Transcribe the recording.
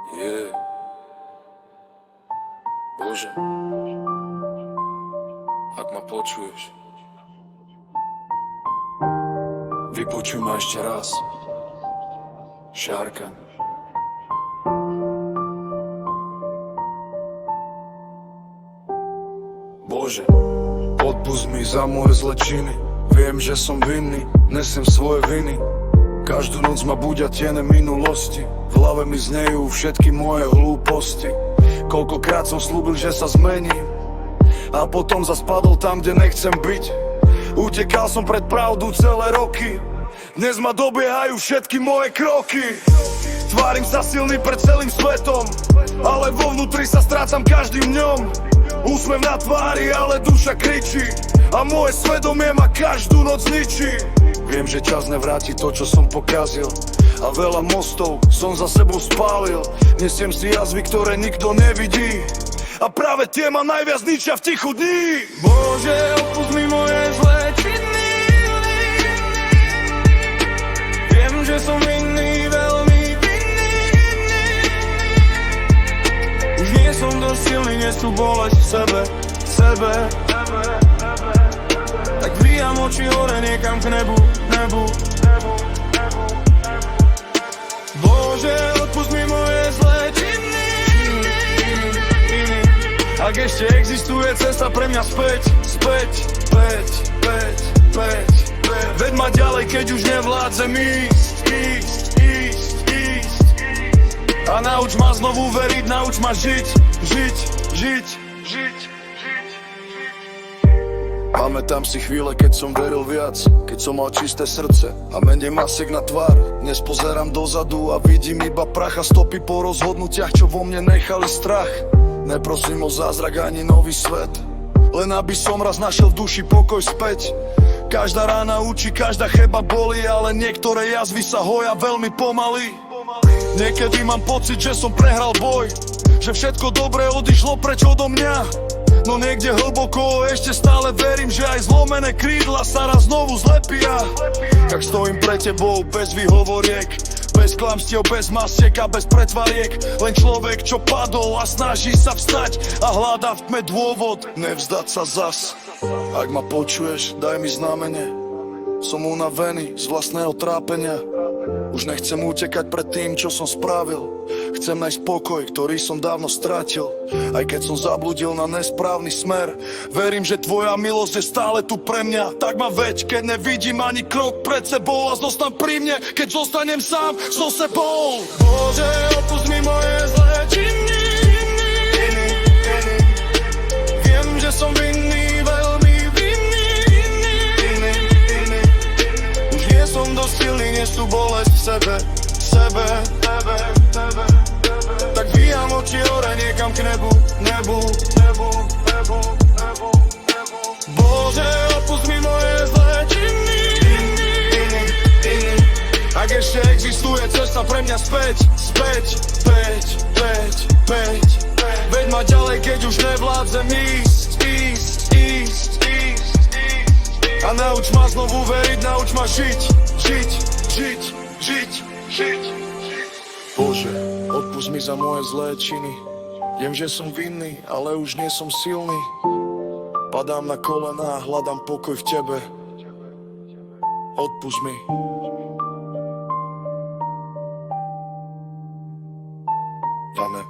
Yeah. Bože, ak ma počuješ, vypočuj ma ešte raz. Šárka. Bože, odpusť mi za moje zlečiny. Viem, že som vinný, nesem svoje viny. Každú noc ma budia tiene minulosti. V hlave mi znejú všetky moje hlúposti. Koľkokrát som slúbil, že sa zmením, a potom zas padol tam, kde nechcem byť. Utekal som pred pravdu celé roky. Dnes ma dobiehajú všetky moje kroky. Tvárim sa silný pred celým svetom, ale vo vnútri sa strácam každým dňom. Úsmev na tvári, ale duša kričí, a moje svedomie ma každú noc ničí. Viem, že čas nevráti to, čo som pokazil, a veľa mostov som za sebou spálil. Nesiem si jazvy, ktoré nikto nevidí, a práve tie ma najviac ničia v tichu dní. Bože, odpusť mi moje zlé činy. Viem, že som vinný, veľmi vinný. Už nie som dosť silný, nesú bolesť v sebe. Tak dvíjam oči hore niekam k nebu. Bože, odpusť mi moje zlé činy. Ak ešte existuje cesta pre mňa späť. Veď ma ďalej, keď už nevládzem ísť. A nauč ma znovu veriť, nauč ma žiť. Pamätám si chvíle, keď som veril viac, keď som mal čisté srdce a menej masiek na tvár. Dnes pozerám dozadu a vidím iba prach a stopy po rozhodnutiach, čo vo mne nechali strach. Neprosím o zázrak ani nový svet, len aby som raz našiel v duši pokoj späť. Každá rána učí, každá cheba bolí, ale niektoré jazvy sa hoja veľmi pomaly. Niekedy mám pocit, že som prehral boj, že všetko dobré odišlo preč odo mňa. No niekde hlboko ešte stále verím, že aj zlomené krídla sa raz znovu zlepia. Tak stojím pre tebou bez výhovoriek, bez klamstiev, bez masiek a bez pretvariek. Len človek, čo padol a snaží sa vstať a hľadá v tme dôvod nevzdať sa zas. Ak ma počuješ, daj mi znamenie. Som unavený z vlastného trápenia. Už nechcem utekať pred tým, čo som spravil. Chcem nájsť pokoj, ktorý som dávno stratil. Aj keď som zabludil na nesprávny smer, verím, že tvoja milosť je stále tu pre mňa. Tak ma veď, keď nevidím ani krok pred sebou, a zostaň pri mne, keď zostanem sám so sebou. Bože, odpusť mi moje zlé činy. Viem, že som vinný, veľmi vinný. Už nie som dosť silný, nesú bolesť v sebe. Tak dvíjam oči hore niekam k nebu. Bože, odpusť mi moje zlé činy. Ak ešte existuje cesta pre mňa späť. Veď ma ďalej, keď už nevládzem ísť. A nauč ma znovu veriť, nauč ma žiť. Bože, odpusť mi za moje zlé činy. Viem, že som vinný, ale už nie som silný. Padám na kolená, hľadám pokoj v tebe. Odpusť mi. Amen.